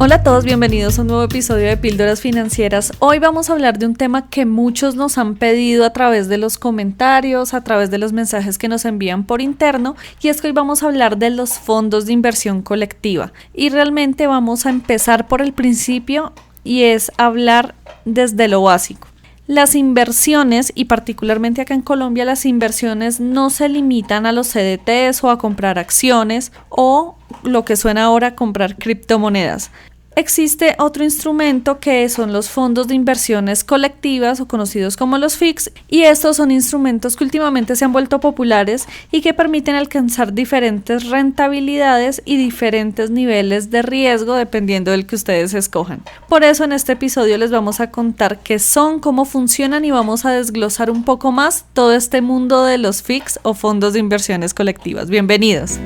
Hola a todos, bienvenidos a un nuevo episodio de Píldoras Financieras. Hoy vamos a hablar de un tema que muchos nos han pedido a través de los comentarios, a través de los mensajes que nos envían por interno, y es que hoy vamos a hablar de los fondos de inversión colectiva. Y realmente vamos a empezar por el principio y es hablar desde lo básico. Las inversiones, y particularmente acá en Colombia, las inversiones no se limitan a los CDTs o a comprar acciones o lo que suena ahora comprar criptomonedas. Existe otro instrumento que son los fondos de inversiones colectivas o conocidos como los FICs, y estos son instrumentos que últimamente se han vuelto populares y que permiten alcanzar diferentes rentabilidades y diferentes niveles de riesgo dependiendo del que ustedes escojan. Por eso en este episodio les vamos a contar qué son, cómo funcionan y vamos a desglosar un poco más todo este mundo de los FICs o fondos de inversiones colectivas. Bienvenidos.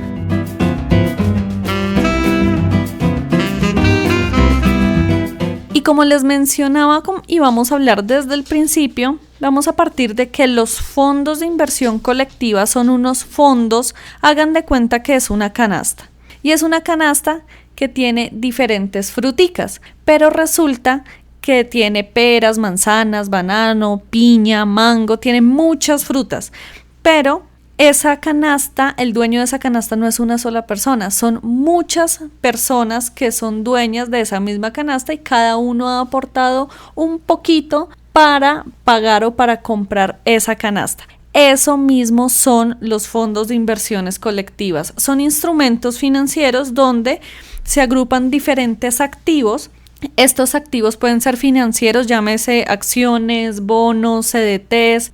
Y como les mencionaba y vamos a hablar desde el principio, vamos a partir de que los fondos de inversión colectiva son unos fondos, hagan de cuenta que es una canasta. Y es una canasta que tiene diferentes fruticas, pero resulta que tiene peras, manzanas, banano, piña, mango, tiene muchas frutas, pero esa canasta, el dueño de esa canasta no es una sola persona, son muchas personas que son dueñas de esa misma canasta y cada uno ha aportado un poquito para pagar o para comprar esa canasta. Eso mismo son los fondos de inversiones colectivas. Son instrumentos financieros donde se agrupan diferentes activos. Estos activos pueden ser financieros, llámese acciones, bonos, CDTs,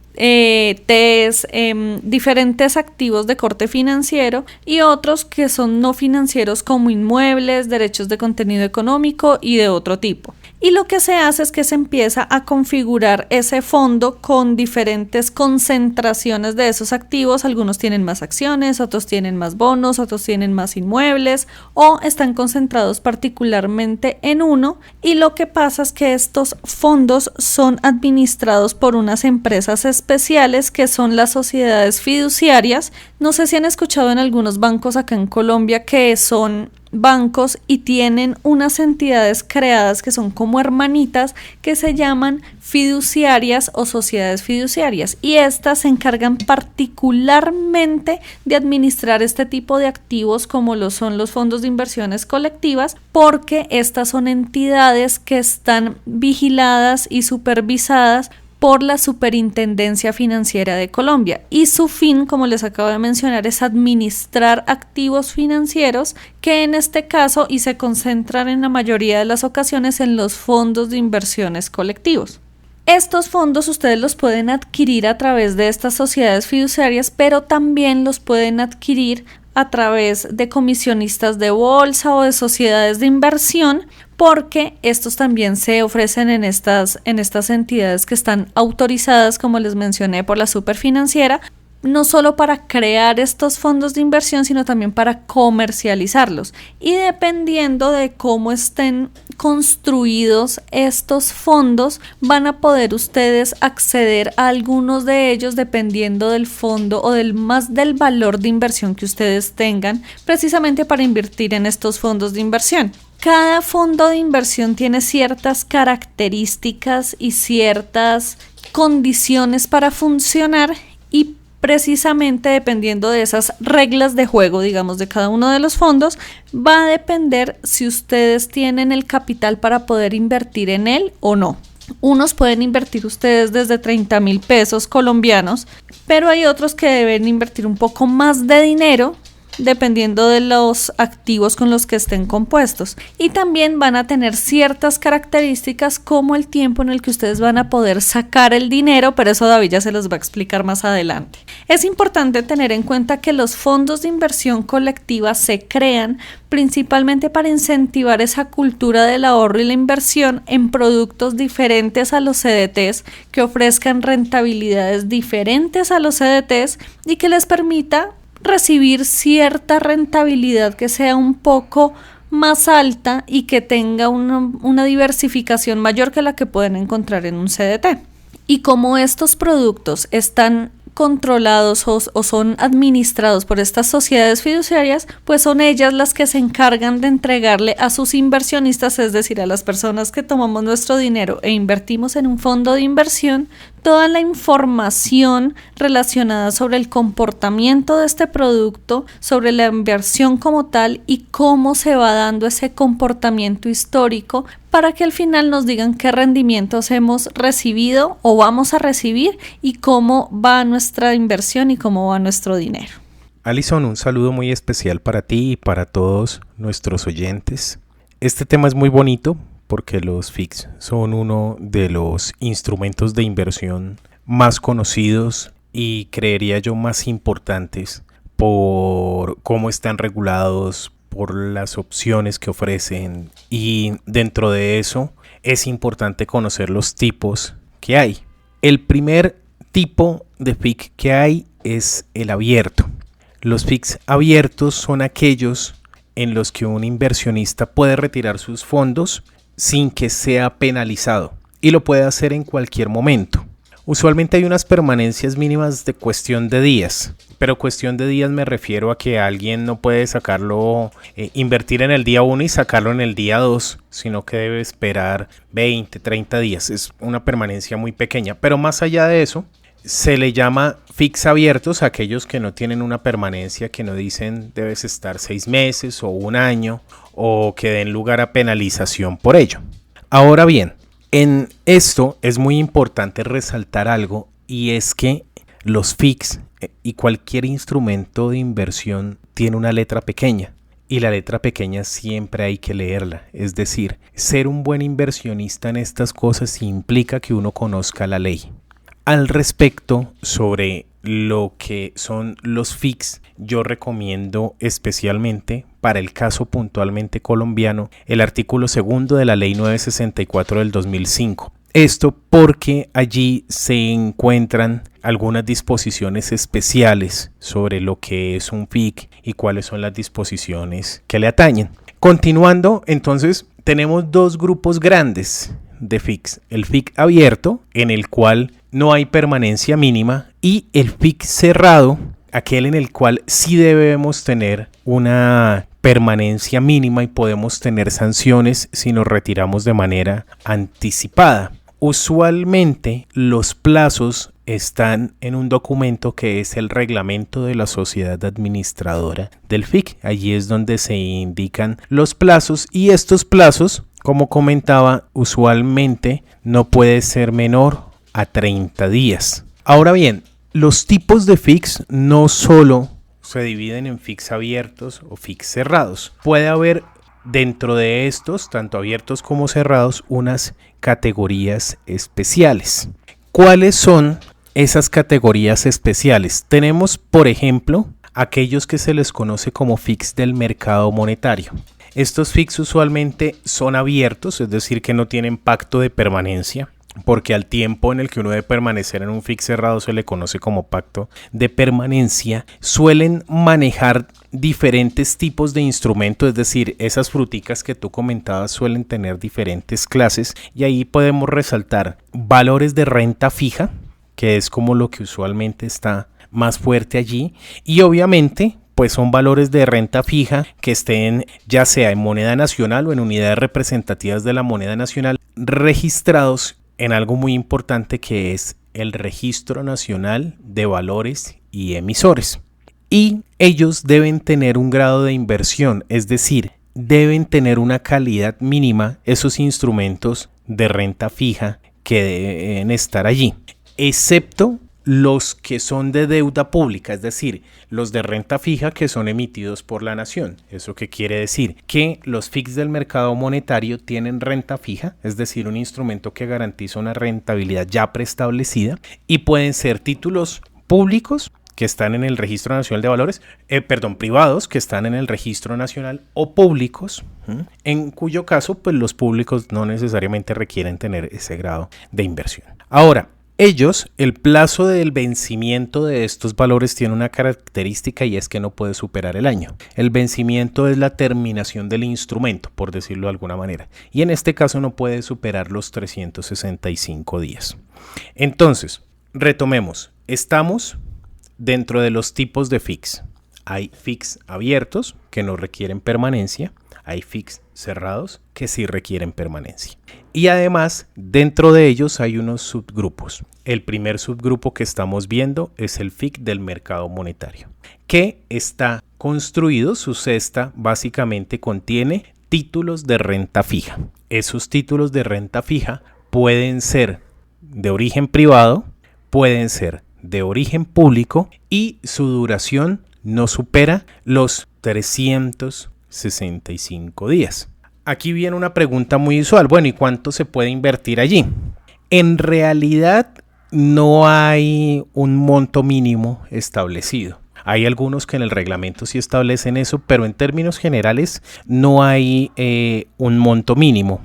diferentes activos de corte financiero, y otros que son no financieros como inmuebles, derechos de contenido económico y de otro tipo. Y lo que se hace es que se empieza a configurar ese fondo con diferentes concentraciones de esos activos. Algunos tienen más acciones, otros tienen más bonos, otros tienen más inmuebles o están concentrados particularmente en uno. Y lo que pasa es que estos fondos son administrados por unas empresas especiales que son las sociedades fiduciarias. No sé si han escuchado en algunos bancos acá en Colombia que son bancos y tienen unas entidades creadas que son como hermanitas que se llaman fiduciarias o sociedades fiduciarias, y estas se encargan particularmente de administrar este tipo de activos como lo son los fondos de inversiones colectivas, porque estas son entidades que están vigiladas y supervisadas por la Superintendencia Financiera de Colombia, y su fin, como les acabo de mencionar, es administrar activos financieros que en este caso y se concentran en la mayoría de las ocasiones en los fondos de inversiones colectivos. Estos fondos ustedes los pueden adquirir a través de estas sociedades fiduciarias, pero también los pueden adquirir a través de comisionistas de bolsa o de sociedades de inversión, porque estos también se ofrecen en estas entidades que están autorizadas, como les mencioné, por la Superfinanciera, no solo para crear estos fondos de inversión, sino también para comercializarlos. Y dependiendo de cómo estén construidos estos fondos, van a poder ustedes acceder a algunos de ellos dependiendo del fondo o del valor de inversión que ustedes tengan, precisamente para invertir en estos fondos de inversión. Cada fondo de inversión tiene ciertas características y ciertas condiciones para funcionar, y precisamente dependiendo de esas reglas de juego, digamos, de cada uno de los fondos, va a depender si ustedes tienen el capital para poder invertir en él o no. Unos pueden invertir ustedes desde 30,000 pesos colombianos, pero hay otros que deben invertir un poco más de dinero dependiendo de los activos con los que estén compuestos, y también van a tener ciertas características como el tiempo en el que ustedes van a poder sacar el dinero, pero eso David ya se los va a explicar más adelante. Es importante tener en cuenta que los fondos de inversión colectiva se crean principalmente para incentivar esa cultura del ahorro y la inversión en productos diferentes a los CDTs, que ofrezcan rentabilidades diferentes a los CDTs y que les permita recibir cierta rentabilidad que sea un poco más alta y que tenga una diversificación mayor que la que pueden encontrar en un CDT. Y como estos productos están controlados o son administrados por estas sociedades fiduciarias, pues son ellas las que se encargan de entregarle a sus inversionistas, es decir, a las personas que tomamos nuestro dinero e invertimos en un fondo de inversión, toda la información relacionada sobre el comportamiento de este producto, sobre la inversión como tal y cómo se va dando ese comportamiento histórico para que al final nos digan qué rendimientos hemos recibido o vamos a recibir y cómo va nuestra inversión y cómo va nuestro dinero. Alison, un saludo muy especial para ti y para todos nuestros oyentes. Este tema es muy bonito porque los FICs son uno de los instrumentos de inversión más conocidos y creería yo más importantes por cómo están regulados, por las opciones que ofrecen, y dentro de eso es importante conocer los tipos que hay. El primer tipo de FIC que hay es el abierto. Los FICs abiertos son aquellos en los que un inversionista puede retirar sus fondos sin que sea penalizado y lo puede hacer en cualquier momento. Usualmente hay unas permanencias mínimas de cuestión de días, pero cuestión de días me refiero a que alguien no puede sacarlo, invertir en el día 1 y sacarlo en el día 2, sino que debe esperar 20, 30 días. Es una permanencia muy pequeña, pero más allá de eso, se le llama FICs abiertos a aquellos que no tienen una permanencia, que no dicen debes estar 6 meses o 1 año o que den lugar a penalización por ello. Ahora bien, en esto es muy importante resaltar algo, y es que los FICs y cualquier instrumento de inversión tiene una letra pequeña, y la letra pequeña siempre hay que leerla. Es decir, ser un buen inversionista en estas cosas implica que uno conozca la ley. Al respecto, sobre lo que son los FICs, yo recomiendo especialmente para el caso puntualmente colombiano el artículo 2 de la ley 964 del 2005. Esto porque allí se encuentran algunas disposiciones especiales sobre lo que es un FIC y cuáles son las disposiciones que le atañen. Continuando, entonces, tenemos dos grupos grandes de FICs. El FIC abierto, en el cual no hay permanencia mínima, y el FIC cerrado, aquel en el cual sí debemos tener una permanencia mínima y podemos tener sanciones si nos retiramos de manera anticipada. Usualmente los plazos están en un documento que es el reglamento de la sociedad administradora del FIC. Allí es donde se indican los plazos, y estos plazos, como comentaba, usualmente no puede ser menor a 30 días. Ahora bien, los tipos de FICs no solo se dividen en FICs abiertos o FICs cerrados. Puede haber dentro de estos, tanto abiertos como cerrados, unas categorías especiales. ¿Cuáles son esas categorías especiales? Tenemos, por ejemplo, aquellos que se les conoce como FICs del mercado monetario. Estos FICs usualmente son abiertos, es decir, que no tienen pacto de permanencia, porque al tiempo en el que uno debe permanecer en un FIC cerrado se le conoce como pacto de permanencia. Suelen manejar diferentes tipos de instrumentos, es decir, esas fruticas que tú comentabas suelen tener diferentes clases, y ahí podemos resaltar valores de renta fija, que es como lo que usualmente está más fuerte allí, y obviamente pues son valores de renta fija que estén ya sea en moneda nacional o en unidades representativas de la moneda nacional, registrados en algo muy importante que es el Registro Nacional de Valores y Emisores. Y ellos deben tener un grado de inversión, es decir, deben tener una calidad mínima esos instrumentos de renta fija que deben estar allí, excepto los que son de deuda pública, es decir, los de renta fija que son emitidos por la nación. ¿Eso qué quiere decir? Que los FICs del mercado monetario tienen renta fija, es decir, un instrumento que garantiza una rentabilidad ya preestablecida, y pueden ser títulos públicos que están en el Registro Nacional de Valores, privados que están en el Registro Nacional, o públicos, en cuyo caso pues los públicos no necesariamente requieren tener ese grado de inversión. Ahora, el plazo del vencimiento de estos valores tiene una característica, y es que no puede superar el año. El vencimiento es la terminación del instrumento, por decirlo de alguna manera, y en este caso no puede superar los 365 días. Entonces, retomemos. Estamos dentro de los tipos de FICs, hay FICs abiertos que no requieren permanencia, hay FICs cerrados que sí requieren permanencia. Y además, dentro de ellos hay unos subgrupos. El primer subgrupo que estamos viendo es el FIC del mercado monetario, que está construido, su cesta básicamente contiene títulos de renta fija. Esos títulos de renta fija pueden ser de origen privado, pueden ser de origen público y su duración no supera los 365 días. Aquí viene una pregunta muy usual. Bueno, ¿y cuánto se puede invertir allí? En realidad no hay un monto mínimo establecido. Hay algunos que en el reglamento sí establecen eso, pero en términos generales no hay un monto mínimo.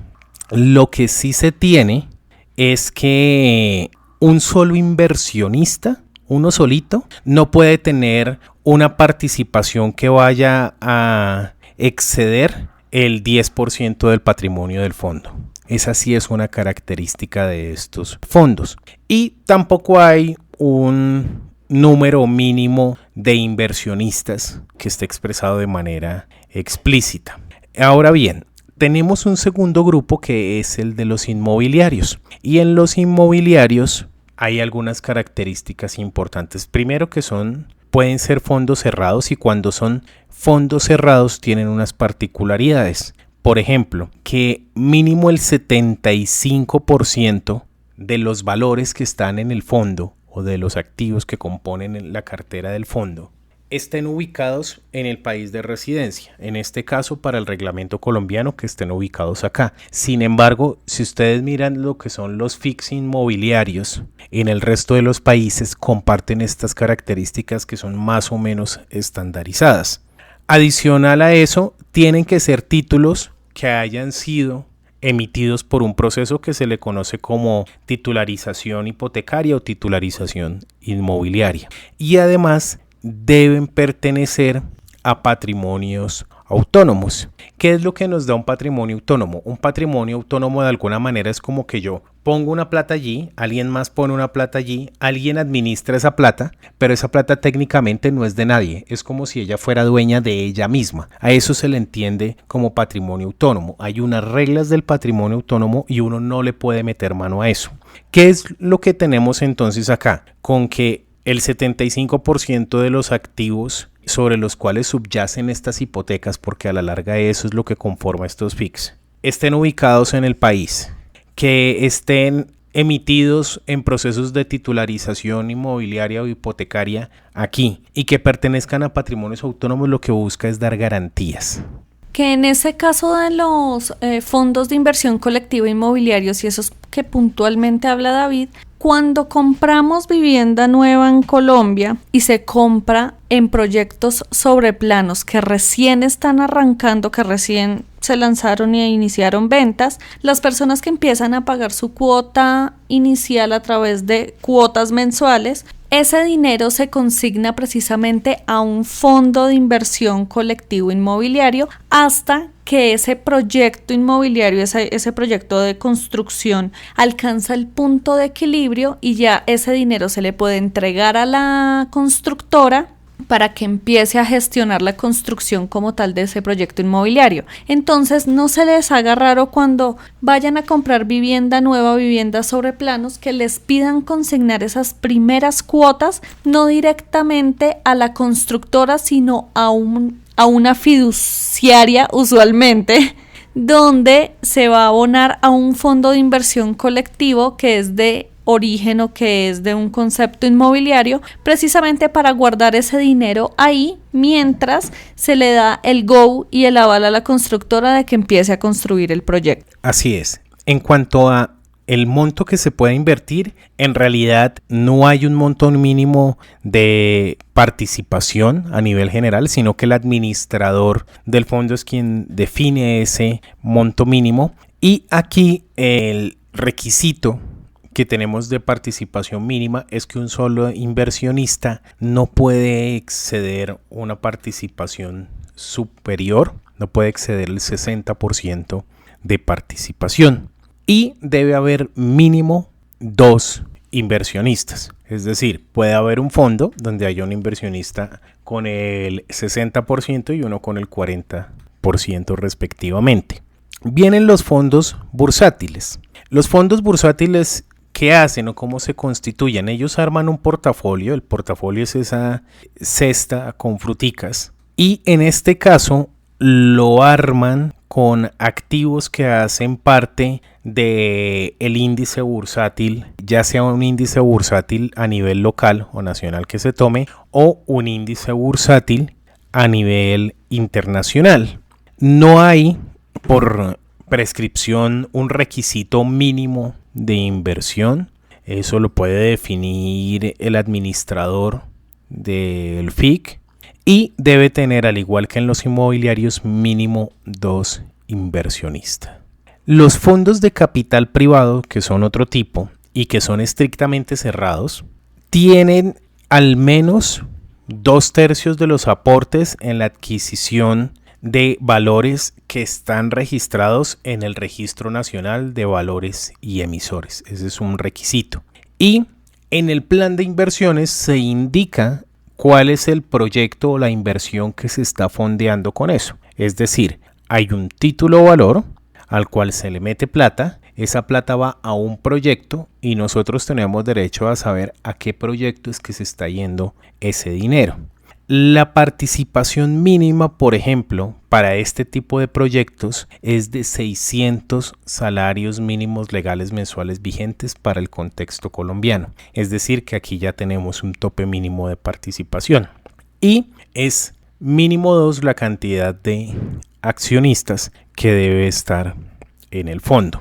Lo que sí se tiene es que un solo inversionista, uno solito, no puede tener una participación que vaya a exceder el 10% del patrimonio del fondo. Esa sí es una característica de estos fondos. Y tampoco hay un número mínimo de inversionistas que esté expresado de manera explícita. Ahora bien, tenemos un segundo grupo que es el de los inmobiliarios. Y en los inmobiliarios hay algunas características importantes. Primero que pueden ser fondos cerrados, y cuando son fondos cerrados tienen unas particularidades. Por ejemplo, que mínimo el 75% de los valores que están en el fondo o de los activos que componen la cartera del fondo estén ubicados en el país de residencia. En este caso, para el reglamento colombiano, que estén ubicados acá. Sin embargo, si ustedes miran lo que son los FICs inmobiliarios, en el resto de los países comparten estas características que son más o menos estandarizadas. Adicional a eso, tienen que ser títulos que hayan sido emitidos por un proceso que se le conoce como titularización hipotecaria o titularización inmobiliaria. Y además deben pertenecer a patrimonios autónomos. ¿Qué es lo que nos da un patrimonio autónomo? Un patrimonio autónomo de alguna manera es como que yo pongo una plata allí, alguien más pone una plata allí, alguien administra esa plata, pero esa plata técnicamente no es de nadie, es como si ella fuera dueña de ella misma. A eso se le entiende como patrimonio autónomo. Hay unas reglas del patrimonio autónomo y uno no le puede meter mano a eso. ¿Qué es lo que tenemos entonces acá? Con que el 75% de los activos sobre los cuales subyacen estas hipotecas, porque a la larga eso es lo que conforma estos FICs, estén ubicados en el país, que estén emitidos en procesos de titularización inmobiliaria o hipotecaria aquí y que pertenezcan a patrimonios autónomos, lo que busca es dar garantías. Que en ese caso de los fondos de inversión colectiva inmobiliarios y esos que puntualmente habla David, cuando compramos vivienda nueva en Colombia y se compra en proyectos sobre planos que recién están arrancando, que recién se lanzaron e iniciaron ventas, las personas que empiezan a pagar su cuota inicial a través de cuotas mensuales, ese dinero se consigna precisamente a un fondo de inversión colectivo inmobiliario hasta que ese proyecto inmobiliario, ese proyecto de construcción alcanza el punto de equilibrio y ya ese dinero se le puede entregar a la constructora para que empiece a gestionar la construcción como tal de ese proyecto inmobiliario. Entonces no se les haga raro cuando vayan a comprar vivienda nueva, vivienda sobre planos, que les pidan consignar esas primeras cuotas no directamente a la constructora, sino a una fiduciaria usualmente, donde se va a abonar a un fondo de inversión colectivo que es de origen o que es de un concepto inmobiliario, precisamente para guardar ese dinero ahí mientras se le da el go y el aval a la constructora de que empiece a construir el proyecto. Así es. En cuanto a el monto que se puede invertir, en realidad no hay un monto mínimo de participación a nivel general, sino que el administrador del fondo es quien define ese monto mínimo. Y aquí el requisito que tenemos de participación mínima es que un solo inversionista no puede exceder una participación superior, no puede exceder el 60% de participación. Y debe haber mínimo 2 inversionistas. Es decir, puede haber un fondo donde haya un inversionista con el 60% y uno con el 40% respectivamente. Vienen los fondos bursátiles. Los fondos bursátiles, ¿qué hacen o cómo se constituyen? Ellos arman un portafolio. El portafolio es esa cesta con fruticas. Y en este caso lo arman con activos que hacen parte del índice bursátil, ya sea un índice bursátil a nivel local o nacional que se tome, o un índice bursátil a nivel internacional. No hay por prescripción un requisito mínimo de inversión. Eso lo puede definir el administrador del FIC. Y debe tener, al igual que en los inmobiliarios, mínimo 2 inversionistas. Los fondos de capital privado, que son otro tipo y que son estrictamente cerrados, tienen al menos 2/3 de los aportes en la adquisición de valores que están registrados en el Registro Nacional de Valores y Emisores. Ese es un requisito. Y en el plan de inversiones se indica cuál es el proyecto o la inversión que se está fondeando con eso. Es decir, hay un título o valor al cual se le mete plata, esa plata va a un proyecto y nosotros tenemos derecho a saber a qué proyecto es que se está yendo ese dinero. La participación mínima, por ejemplo, para este tipo de proyectos es de 600 salarios mínimos legales mensuales vigentes para el contexto colombiano. Es decir, que aquí ya tenemos un tope mínimo de participación. Y es mínimo 2 la cantidad de accionistas que debe estar en el fondo.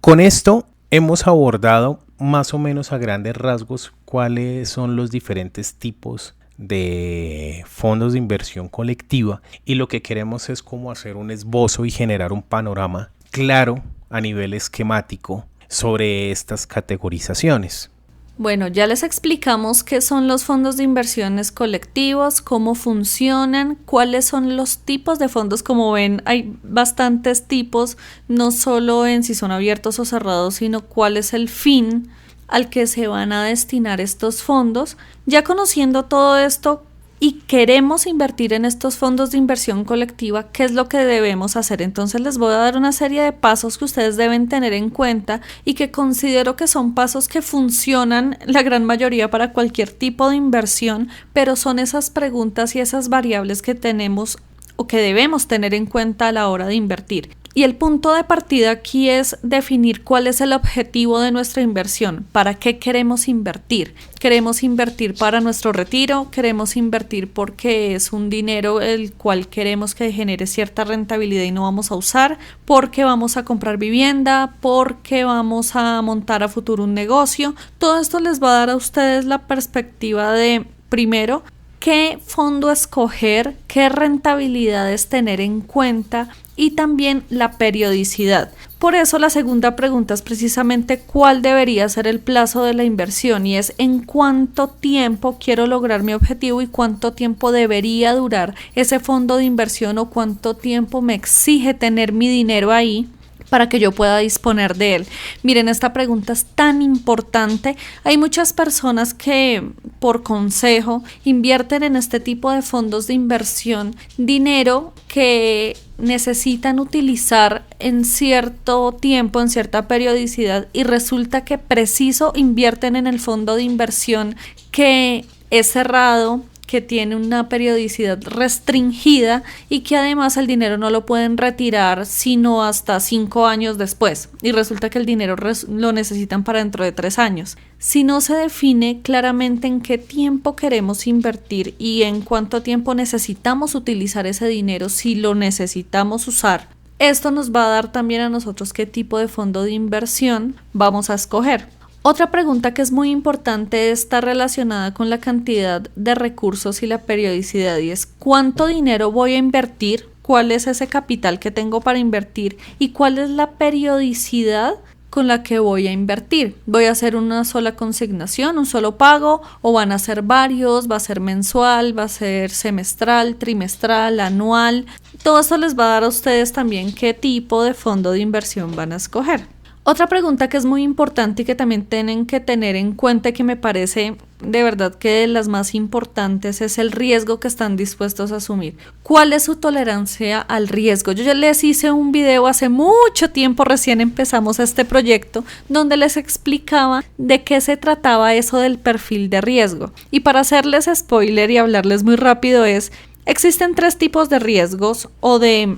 Con esto hemos abordado más o menos a grandes rasgos cuáles son los diferentes tipos de fondos de inversión colectiva, y lo que queremos es como hacer un esbozo y generar un panorama claro a nivel esquemático sobre estas categorizaciones. Bueno, ya les explicamos qué son los fondos de inversiones colectivos, cómo funcionan, cuáles son los tipos de fondos. Como ven, hay bastantes tipos, no solo en si son abiertos o cerrados, sino cuál es el fin al que se van a destinar estos fondos. Ya conociendo todo esto y queremos invertir en estos fondos de inversión colectiva, ¿qué es lo que debemos hacer? Entonces les voy a dar una serie de pasos que ustedes deben tener en cuenta y que considero que son pasos que funcionan la gran mayoría para cualquier tipo de inversión, pero son esas preguntas y esas variables que tenemos o que debemos tener en cuenta a la hora de invertir. Y el punto de partida aquí es definir cuál es el objetivo de nuestra inversión, para qué queremos invertir. ¿Queremos invertir para nuestro retiro? ¿Queremos invertir porque es un dinero el cual queremos que genere cierta rentabilidad y no vamos a usar? ¿Porque vamos a comprar vivienda? ¿Porque vamos a montar a futuro un negocio? Todo esto les va a dar a ustedes la perspectiva de, primero, qué fondo escoger, qué rentabilidades tener en cuenta y también la periodicidad. Por eso la segunda pregunta es precisamente cuál debería ser el plazo de la inversión, y es en cuánto tiempo quiero lograr mi objetivo y cuánto tiempo debería durar ese fondo de inversión o cuánto tiempo me exige tener mi dinero ahí para que yo pueda disponer de él. Miren, esta pregunta es tan importante. Hay muchas personas que por consejo invierten en este tipo de fondos de inversión dinero que necesitan utilizar en cierto tiempo, en cierta periodicidad, y resulta que preciso invierten en el fondo de inversión que es cerrado, que tiene una periodicidad restringida y que además el dinero no lo pueden retirar sino hasta 5 años después, y resulta que el dinero lo necesitan para dentro de 3 años. Si no se define claramente en qué tiempo queremos invertir y en cuánto tiempo necesitamos utilizar ese dinero, si lo necesitamos usar, esto nos va a dar también a nosotros qué tipo de fondo de inversión vamos a escoger. Otra pregunta que es muy importante está relacionada con la cantidad de recursos y la periodicidad, y es ¿cuánto dinero voy a invertir? ¿Cuál es ese capital que tengo para invertir? ¿Y cuál es la periodicidad con la que voy a invertir? ¿Voy a hacer una sola consignación, un solo pago, o van a ser varios? ¿Va a ser mensual? ¿Va a ser semestral, trimestral, anual? Todo esto les va a dar a ustedes también qué tipo de fondo de inversión van a escoger. Otra pregunta que es muy importante y que también tienen que tener en cuenta y que me parece de verdad que de las más importantes es el riesgo que están dispuestos a asumir. ¿Cuál es su tolerancia al riesgo? Yo ya les hice un video hace mucho tiempo, recién empezamos este proyecto, donde les explicaba de qué se trataba eso del perfil de riesgo. Y para hacerles spoiler y hablarles muy rápido existen 3 tipos de riesgos o de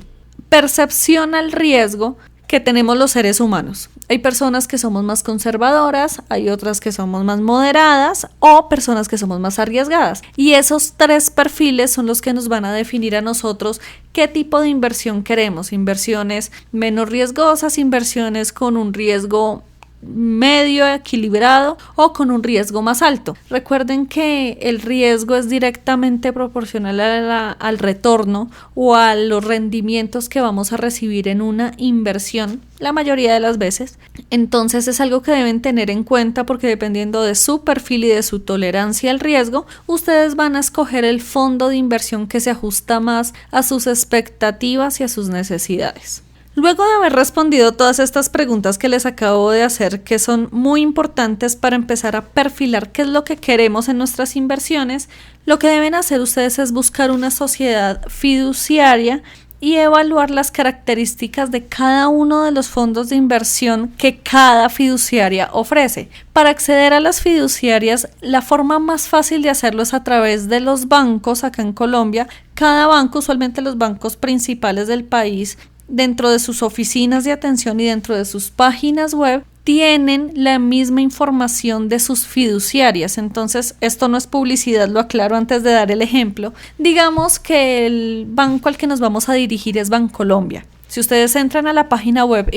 percepción al riesgo que tenemos los seres humanos. Hay personas que somos más conservadoras, hay otras que somos más moderadas o personas que somos más arriesgadas. Y esos 3 perfiles son los que nos van a definir a nosotros qué tipo de inversión queremos. Inversiones menos riesgosas, inversiones con un riesgo medio equilibrado o con un riesgo más alto. Recuerden que el riesgo es directamente proporcional al retorno o a los rendimientos que vamos a recibir en una inversión la mayoría de las veces. Entonces es algo que deben tener en cuenta porque dependiendo de su perfil y de su tolerancia al riesgo, ustedes van a escoger el fondo de inversión que se ajusta más a sus expectativas y a sus necesidades. Luego de haber respondido todas estas preguntas que les acabo de hacer, que son muy importantes para empezar a perfilar qué es lo que queremos en nuestras inversiones, lo que deben hacer ustedes es buscar una sociedad fiduciaria y evaluar las características de cada uno de los fondos de inversión que cada fiduciaria ofrece. Para acceder a las fiduciarias, la forma más fácil de hacerlo es a través de los bancos acá en Colombia. Cada banco, usualmente los bancos principales del país, dentro de sus oficinas de atención y dentro de sus páginas web, tienen la misma información de sus fiduciarias. Entonces, esto no es publicidad, lo aclaro antes de dar el ejemplo. Digamos que el banco al que nos vamos a dirigir es Bancolombia. Si ustedes entran a la página web,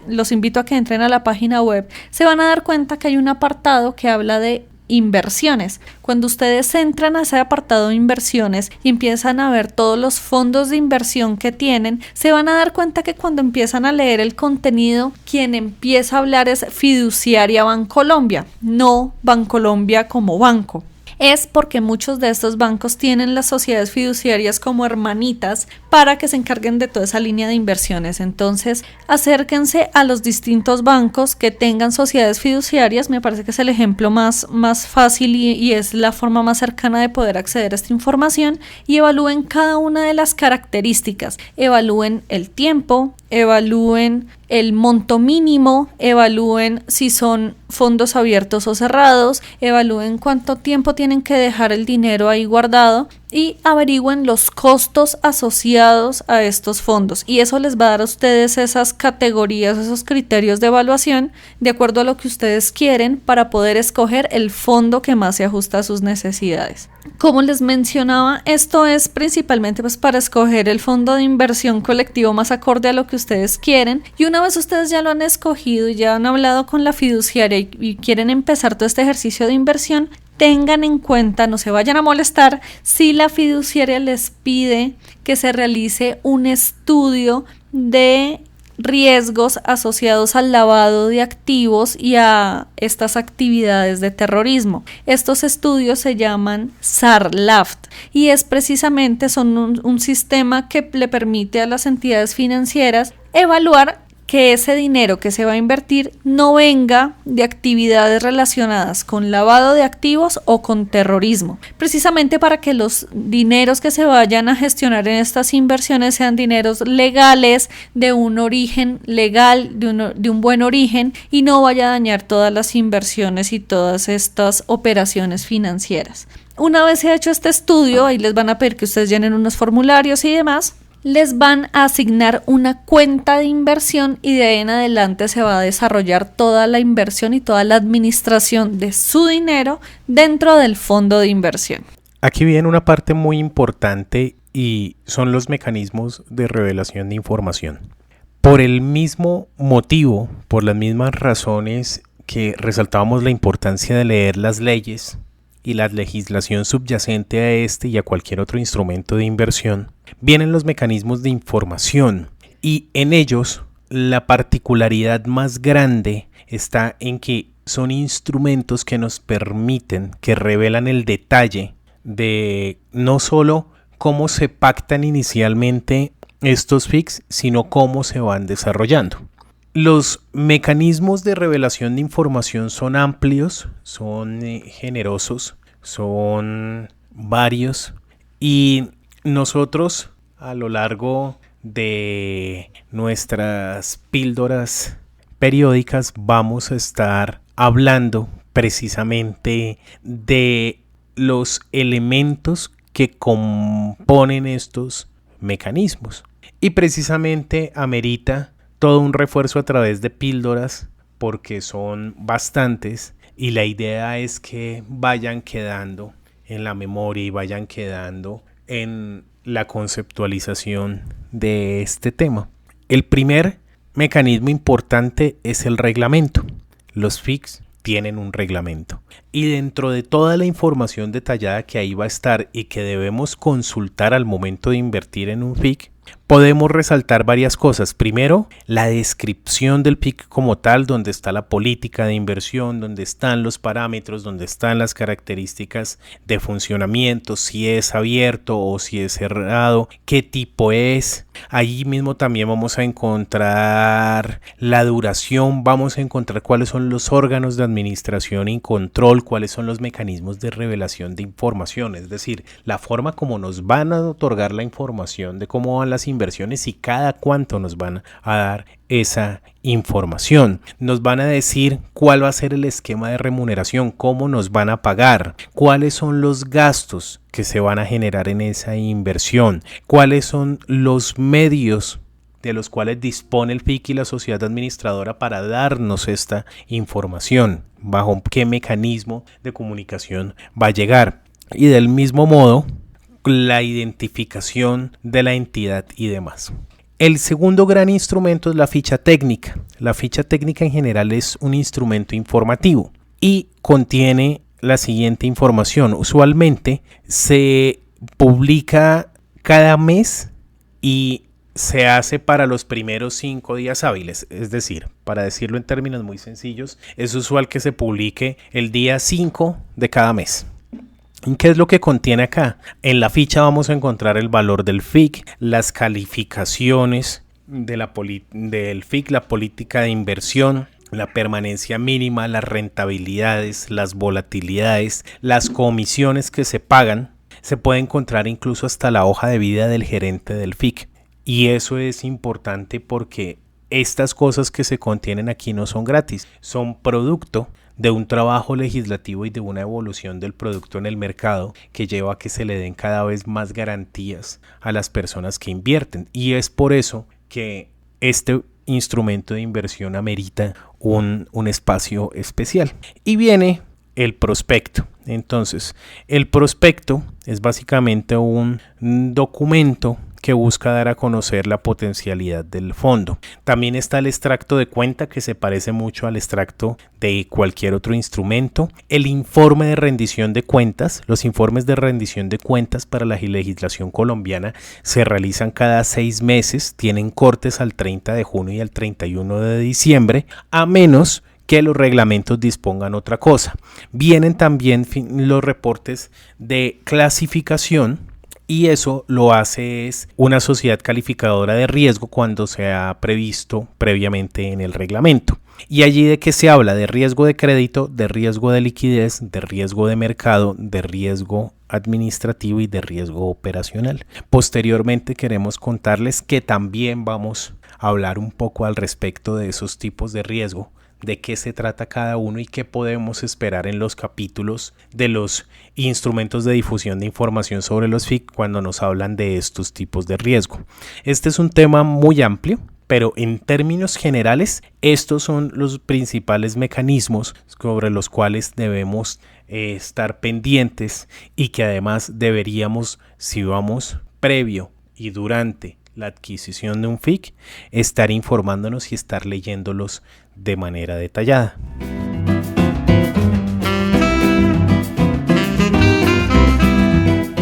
los invito a que entren a la página web, se van a dar cuenta que hay un apartado que habla de inversiones. Cuando ustedes entran a ese apartado de inversiones y empiezan a ver todos los fondos de inversión que tienen, se van a dar cuenta que cuando empiezan a leer el contenido, quien empieza a hablar es Fiduciaria Bancolombia, no Bancolombia como banco. Es porque muchos de estos bancos tienen las sociedades fiduciarias como hermanitas para que se encarguen de toda esa línea de inversiones. Entonces, acérquense a los distintos bancos que tengan sociedades fiduciarias. Me parece que es el ejemplo más fácil y es la forma más cercana de poder acceder a esta información, y evalúen cada una de las características. Evalúen el tiempo, evalúen el monto mínimo, evalúen si son fondos abiertos o cerrados, evalúen cuánto tiempo tienen que dejar el dinero ahí guardado y averigüen los costos asociados a estos fondos, y eso les va a dar a ustedes esas categorías, esos criterios de evaluación de acuerdo a lo que ustedes quieren para poder escoger el fondo que más se ajusta a sus necesidades. Como les mencionaba, esto es principalmente para escoger el fondo de inversión colectivo más acorde a lo que ustedes quieren, y una vez ustedes ya lo han escogido y ya han hablado con la fiduciaria y quieren empezar todo este ejercicio de inversión, tengan en cuenta, no se vayan a molestar si la fiduciaria les pide que se realice un estudio de riesgos asociados al lavado de activos y a estas actividades de terrorismo. Estos estudios se llaman SAR-LAFT y es precisamente un sistema que le permite a las entidades financieras evaluar que ese dinero que se va a invertir no venga de actividades relacionadas con lavado de activos o con terrorismo, precisamente para que los dineros que se vayan a gestionar en estas inversiones sean dineros legales, de un origen legal, de un buen origen, y no vaya a dañar todas las inversiones y todas estas operaciones financieras. Una vez se ha hecho este estudio, ahí les van a pedir que ustedes llenen unos formularios y demás, les van a asignar una cuenta de inversión y de ahí en adelante se va a desarrollar toda la inversión y toda la administración de su dinero dentro del fondo de inversión. Aquí viene una parte muy importante y son los mecanismos de revelación de información. Por el mismo motivo, por las mismas razones que resaltábamos la importancia de leer las leyes y la legislación subyacente a este y a cualquier otro instrumento de inversión, vienen los mecanismos de información, y en ellos la particularidad más grande está en que son instrumentos que nos permiten, que revelan el detalle de no solo cómo se pactan inicialmente estos FICs, sino cómo se van desarrollando. Los mecanismos de revelación de información son amplios, son generosos, son varios y nosotros a lo largo de nuestras píldoras periódicas vamos a estar hablando precisamente de los elementos que componen estos mecanismos y precisamente amerita todo un refuerzo a través de píldoras porque son bastantes y la idea es que vayan quedando en la memoria y vayan quedando en la conceptualización de este tema. El primer mecanismo importante es el reglamento. Los FICs tienen un reglamento y dentro de toda la información detallada que ahí va a estar y que debemos consultar al momento de invertir en un FIC, podemos resaltar varias cosas. Primero, la descripción del FIC como tal, donde está la política de inversión, donde están los parámetros, donde están las características de funcionamiento, si es abierto o si es cerrado, qué tipo es. Allí mismo también vamos a encontrar la duración, vamos a encontrar cuáles son los órganos de administración y control, cuáles son los mecanismos de revelación de información, es decir, la forma como nos van a otorgar la información de cómo van las inversiones y cada cuánto nos van a dar esa información. Nos van a decir cuál va a ser el esquema de remuneración, cómo nos van a pagar, cuáles son los gastos que se van a generar en esa inversión, cuáles son los medios de los cuales dispone el FIC y la sociedad administradora para darnos esta información, bajo qué mecanismo de comunicación va a llegar. Y del mismo modo, la identificación de la entidad y demás. El segundo gran instrumento es la ficha técnica. La ficha técnica en general es un instrumento informativo y contiene la siguiente información. Usualmente se publica cada mes y se hace para los primeros 5 días hábiles, es decir, para decirlo en términos muy sencillos, es usual que se publique el día 5 de cada mes. ¿Qué es lo que contiene acá? En la ficha vamos a encontrar el valor del FIC, las calificaciones del FIC, la política de inversión, la permanencia mínima, las rentabilidades, las volatilidades, las comisiones que se pagan. Se puede encontrar incluso hasta la hoja de vida del gerente del FIC. Y eso es importante porque estas cosas que se contienen aquí no son gratis, son producto de un trabajo legislativo y de una evolución del producto en el mercado que lleva a que se le den cada vez más garantías a las personas que invierten. Y es por eso que este instrumento de inversión amerita un espacio especial. Y viene el prospecto. Entonces, el prospecto es básicamente un documento que busca dar a conocer la potencialidad del fondo. También está el extracto de cuenta, que se parece mucho al extracto de cualquier otro instrumento. El informe de rendición de cuentas. Los informes de rendición de cuentas para la legislación colombiana se realizan cada 6 meses, tienen cortes al 30 de junio y al 31 de diciembre, a menos que los reglamentos dispongan otra cosa. Vienen también los reportes de clasificación, y eso lo hace es una sociedad calificadora de riesgo cuando se ha previsto previamente en el reglamento. Y allí de qué se habla: de riesgo de crédito, de riesgo de liquidez, de riesgo de mercado, de riesgo administrativo y de riesgo operacional. Posteriormente queremos contarles que también vamos a hablar un poco al respecto de esos tipos de riesgo, de qué se trata cada uno y qué podemos esperar en los capítulos de los instrumentos de difusión de información sobre los FIC cuando nos hablan de estos tipos de riesgo. Este es un tema muy amplio, pero en términos generales estos son los principales mecanismos sobre los cuales debemos estar pendientes y que además deberíamos, si vamos previo y durante la adquisición de un FIC, estar informándonos y estar leyéndolos de manera detallada.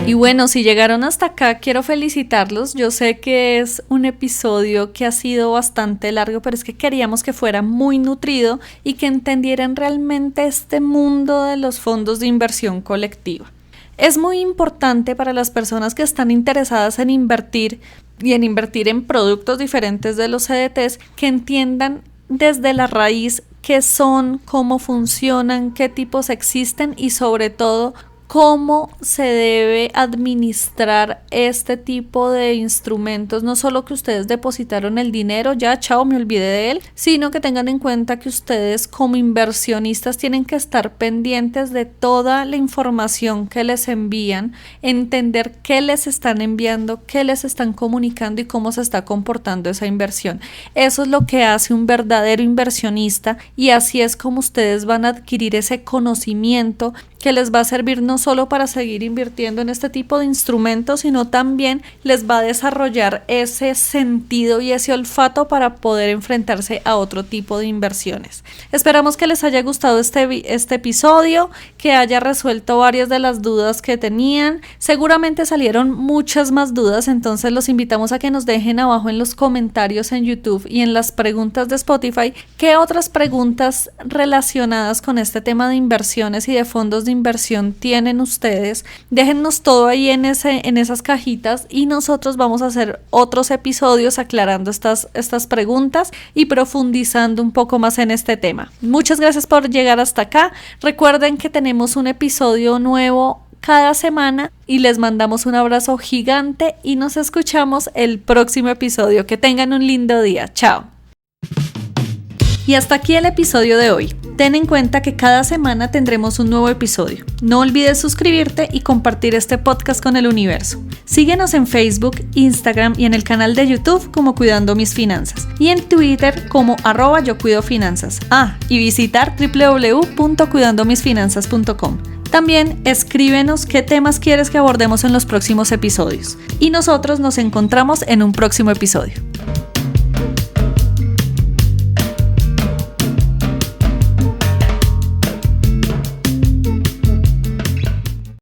Y bueno, si llegaron hasta acá, quiero felicitarlos. Yo sé que es un episodio que ha sido bastante largo, pero es que queríamos que fuera muy nutrido y que entendieran realmente este mundo de los fondos de inversión colectiva. Es muy importante para las personas que están interesadas en invertir y en invertir en productos diferentes de los CDTs que entiendan desde la raíz qué son, cómo funcionan, qué tipos existen y sobre todo cómo se debe administrar este tipo de instrumentos. No solo que ustedes depositaron el dinero, ya chao, me olvidé de él, sino que tengan en cuenta que ustedes como inversionistas tienen que estar pendientes de toda la información que les envían, entender qué les están enviando, qué les están comunicando y cómo se está comportando esa inversión. Eso es lo que hace un verdadero inversionista y así es como ustedes van a adquirir ese conocimiento que les va a servir no solo para seguir invirtiendo en este tipo de instrumentos, sino también les va a desarrollar ese sentido y ese olfato para poder enfrentarse a otro tipo de inversiones. Esperamos que les haya gustado este episodio, que haya resuelto varias de las dudas que tenían. Seguramente salieron muchas más dudas, entonces los invitamos a que nos dejen abajo en los comentarios en YouTube y en las preguntas de Spotify qué otras preguntas relacionadas con este tema de inversiones y de fondos de inversión tienen ustedes. Déjennos todo ahí en esas cajitas y nosotros vamos a hacer otros episodios aclarando estas preguntas y profundizando un poco más en este tema. Muchas gracias por llegar hasta acá. Recuerden que tenemos un episodio nuevo cada semana y les mandamos un abrazo gigante y nos escuchamos el próximo episodio. Que tengan un lindo día. Chao. Y hasta aquí el episodio de hoy. Ten en cuenta que cada semana tendremos un nuevo episodio. No olvides suscribirte y compartir este podcast con el universo. Síguenos en Facebook, Instagram y en el canal de YouTube como Cuidando Mis Finanzas y en Twitter como @yocuidofinanzas. Y visitar www.cuidandomisfinanzas.com. También escríbenos qué temas quieres que abordemos en los próximos episodios. Y nosotros nos encontramos en un próximo episodio.